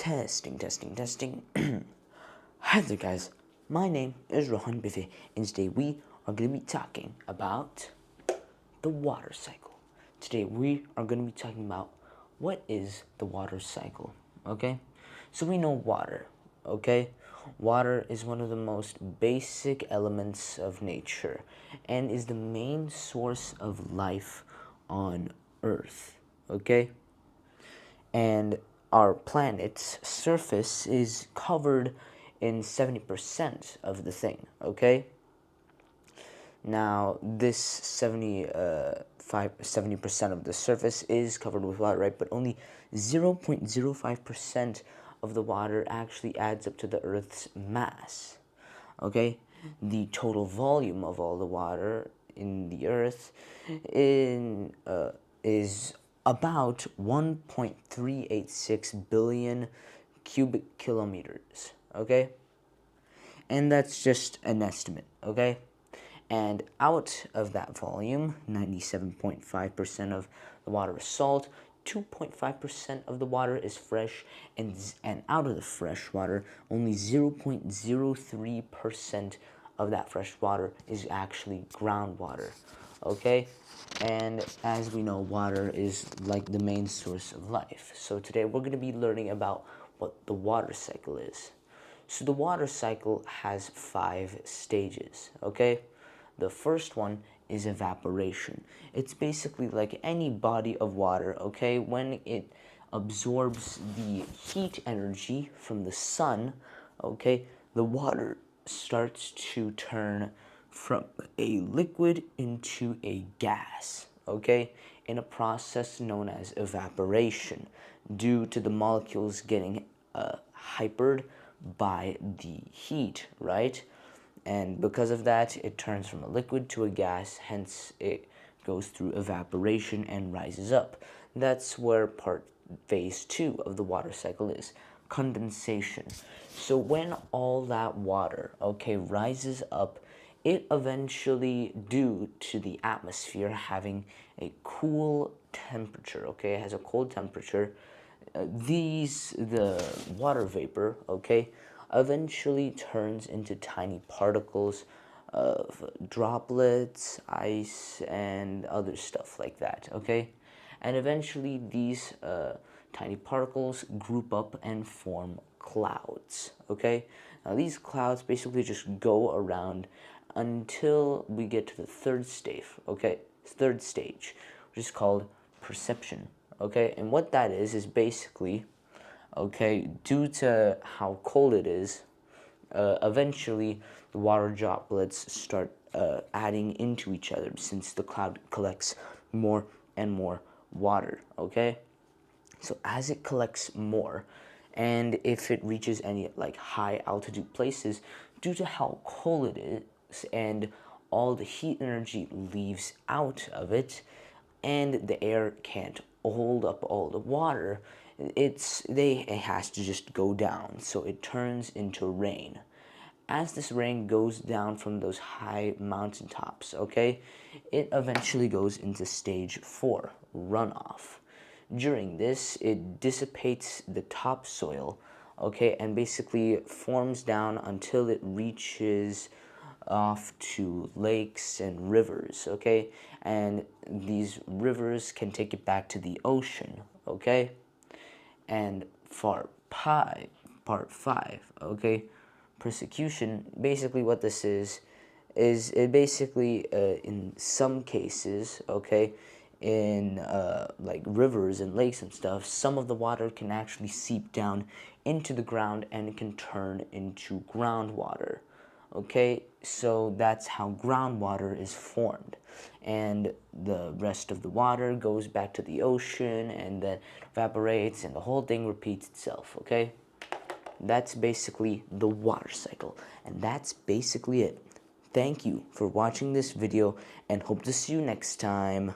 Testing. Hi there guys, my name is Rohan Bife, and today we are going to be talking about the water cycle. Today we are going to be talking about what is the water cycle, okay? So we know water, okay? Water is one of the most basic elements of nature and is the main source of life on Earth, okay? And our planet's surface is covered in 70% of the thing, okay? Now, this 70% of the surface is covered with water, right? But only 0.05% of the water actually adds up to the Earth's mass, okay? The total volume of all the water in the Earth is about 1.386 billion cubic kilometers, okay? And that's just an estimate, okay? And out of that volume, 97.5% of the water is salt, 2.5% of the water is fresh, and out of the fresh water, only 0.03% of that fresh water is actually groundwater, okay? And as we know, water is like the main source of life. So today we're going to be learning about what the water cycle is. So the water cycle has 5 stages, okay? The first one is evaporation. It's basically like any body of water, okay? When it absorbs the heat energy from the sun, okay, the water starts to turn from a liquid into a gas, okay, in a process known as evaporation, due to the molecules getting hypered by the heat, right? And because of that, it turns from a liquid to a gas, hence it goes through evaporation and rises up. That's where phase 2 of the water cycle is, condensation. So when all that water, okay, rises up, it eventually, due to the atmosphere having a cool temperature, okay, it has a cold temperature, the water vapor, okay, eventually turns into tiny particles of droplets, ice, and other stuff like that, okay? And eventually these tiny particles group up and form clouds, okay? Now these clouds basically just go around until we get to the third stage, okay? Third stage, which is called precipitation, okay? And what that is basically, okay, due to how cold it is, eventually the water droplets start adding into each other since the cloud collects more and more water, okay? So as it collects more, and if it reaches any like high altitude places, due to how cold it is and all the heat energy leaves out of it, and the air can't hold up all the water, it has to just go down, so it turns into rain. As this rain goes down from those high mountaintops, okay, it eventually goes into stage 4, runoff. During this, it dissipates the topsoil, okay, and basically forms down until it reaches off to lakes and rivers, okay, and these rivers can take it back to the ocean, okay. And part 5, okay, persecution, basically what this is it basically, in some cases, okay, in like rivers and lakes and stuff, some of the water can actually seep down into the ground and it can turn into groundwater, okay? So that's how groundwater is formed, and the rest of the water goes back to the ocean and then evaporates, and the whole thing repeats itself, okay? That's basically the water cycle, and that's basically it. Thank you for watching this video, and hope to see you next time.